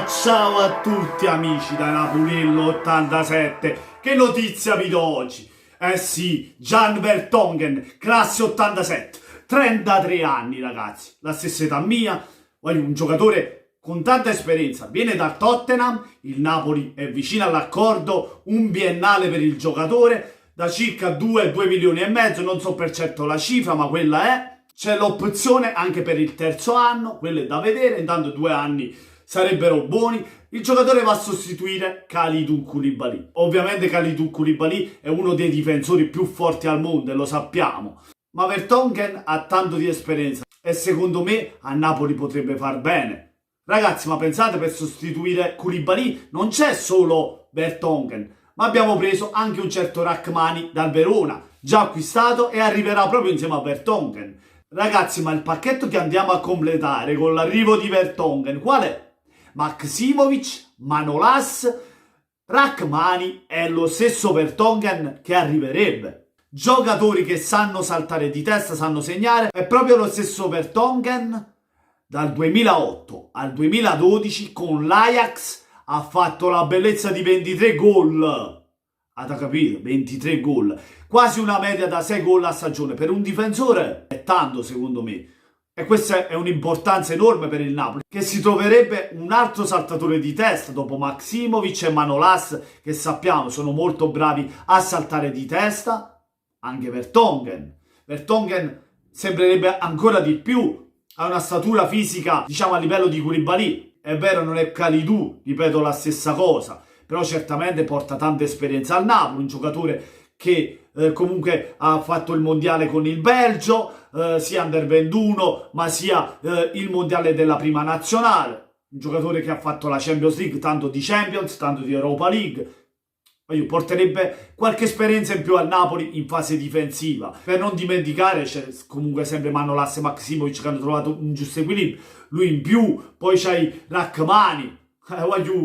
Ciao a tutti amici da Napolillo 87, che notizia vi do oggi? Eh sì, Jan Vertonghen, classe 87, 33 anni ragazzi, la stessa età mia, un giocatore con tanta esperienza, viene dal Tottenham, il Napoli è vicino all'accordo, un biennale per il giocatore, da circa 2 milioni e mezzo, non so per certo la cifra ma quella è. C'è l'opzione anche per il terzo anno, quello è da vedere, intanto 2 anni sarebbero buoni. Il giocatore va a sostituire Kalidou Koulibaly. Ovviamente Kalidou Koulibaly è uno dei difensori più forti al mondo e lo sappiamo. Ma Vertonghen ha tanto di esperienza e secondo me a Napoli potrebbe far bene. Ragazzi, ma pensate, per sostituire Koulibaly non c'è solo Vertonghen, ma abbiamo preso anche un certo Rachmani dal Verona, già acquistato e arriverà proprio insieme a Vertonghen. Ragazzi, ma il pacchetto che andiamo a completare con l'arrivo di Vertonghen qual è? Maksimovic, Manolas, Rachmani è lo stesso Vertonghen che arriverebbe. Giocatori che sanno saltare di testa, sanno segnare, è proprio lo stesso Vertonghen. Dal 2008 al 2012 con l'Ajax ha fatto la bellezza di 23 gol. Avete capito? 23 gol. Quasi una media da 6 gol a stagione. Per un difensore è tanto secondo me. E questa è un'importanza enorme per il Napoli, che si troverebbe un altro saltatore di testa dopo Maksimovic e Manolas, che sappiamo sono molto bravi a saltare di testa. Anche Vertonghen. Vertonghen sembrerebbe ancora di più. Ha una statura fisica, diciamo, a livello di Koulibaly. È vero, non è Kalidou, ripeto la stessa cosa, però certamente porta tanta esperienza al Napoli, un giocatore che comunque ha fatto il mondiale con il Belgio, sia Under 21, ma sia il mondiale della prima nazionale, un giocatore che ha fatto la Champions League, tanto di Champions, tanto di Europa League. Porterebbe qualche esperienza in più al Napoli in fase difensiva. Per non dimenticare c'è comunque sempre Manolas e Maksimovic che hanno trovato un giusto equilibrio. Lui in più, poi c'hai Rachmani,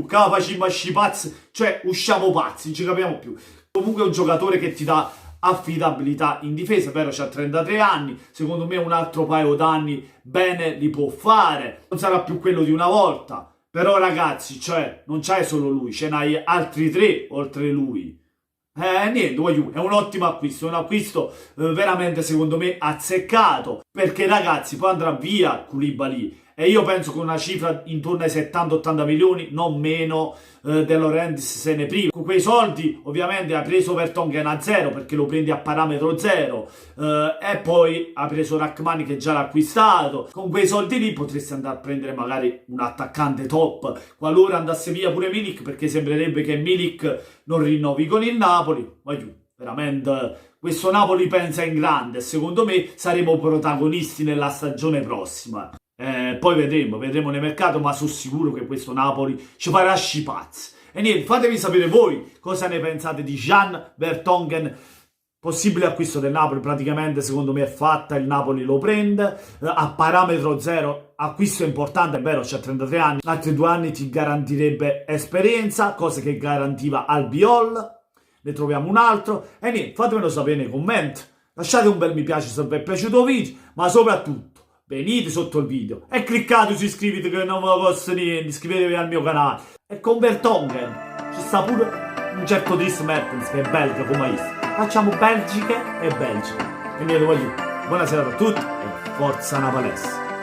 capaci masci pazzi, cioè usciamo pazzi, non ci capiamo più. Comunque è un giocatore che ti dà affidabilità in difesa, però c'ha 33 anni, secondo me un altro paio d'anni bene li può fare. Non sarà più quello di una volta. Però ragazzi, cioè, non c'hai solo lui, ce n'hai altri 3 oltre lui. Niente, è un ottimo acquisto, un acquisto veramente secondo me azzeccato, perché ragazzi poi andrà via Koulibaly e io penso che una cifra intorno ai 70-80 milioni, non meno, De Laurentiis se ne priva. Con quei soldi ovviamente ha preso Vertonghen a zero perché lo prendi a parametro zero e poi ha preso Rachmani che già l'ha acquistato. Con quei soldi lì potresti andare a prendere magari un attaccante top qualora andasse via pure Milik, perché sembrerebbe che Milik non rinnovi con il Napoli. Veramente questo Napoli pensa in grande e secondo me saremo protagonisti nella stagione prossima. Poi vedremo nel mercato, ma sono sicuro che questo Napoli ci farà scipazzi. E niente, fatemi sapere voi cosa ne pensate di Jan Vertonghen. Possibile acquisto del Napoli, praticamente secondo me è fatta, il Napoli lo prende a parametro zero, acquisto importante, è vero, c'ha 33 anni, altri 2 anni ti garantirebbe esperienza, cosa che garantiva Albiol, ne troviamo un altro, e niente, fatemelo sapere nei commenti, lasciate un bel mi piace se vi è piaciuto il video, ma soprattutto venite sotto il video e cliccate su iscriviti che non ve lo costa niente, iscrivetevi al mio canale. E con Vertonghen ci sta pure un certo Dries Mertens che è belga come io. Facciamo Belgica e Belgio. E niente, buonasera a tutti e forza Napalese.